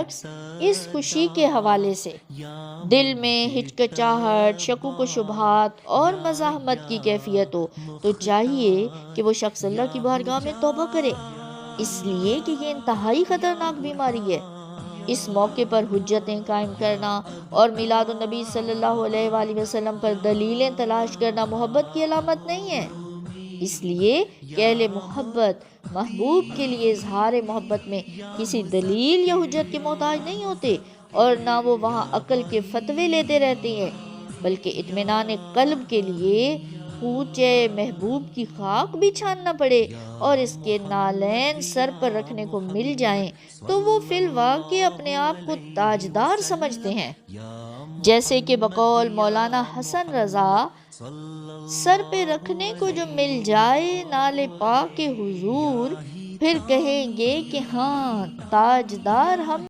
शख्स इस खुशी के हवाले से दिल में हिचकिचाहट, शकुक व शुबहात और मज़ाहमत की कैफियत हो, तो चाहिए कि वो शख्स अल्लाह की बारगाह में तौबा करे, इसलिए कि ये इंतहाई खतरनाक बीमारी है। इस मौके पर हुज्जतें कायम करना और मिलादुन नबी सल्लल्लाहु अलैहि वसल्लम पर दलीलें तलाश करना मोहब्बत की अलामत नहीं है। इसलिए कि अहले मोहब्बत महबूब के लिए इजहार मोहब्बत में किसी दलील या हुज्जत के मोहताज नहीं होते, और ना वो वहाँ अकल के फतवे लेते रहते हैं, बल्कि इत्मीनान कल्ब के लिए कूचे महबूब की खाक भी छानना पड़े और इसके नालैन सर पर रखने को मिल जाएं, तो वो फिल वाक़ई अपने आप को ताजदार समझते हैं। जैसे कि बकौल मौलाना हसन रज़ा, सर पे रखने को जो मिल जाए नाले पाक के हुजूर, फिर कहेंगे कि हाँ, ताजदार हम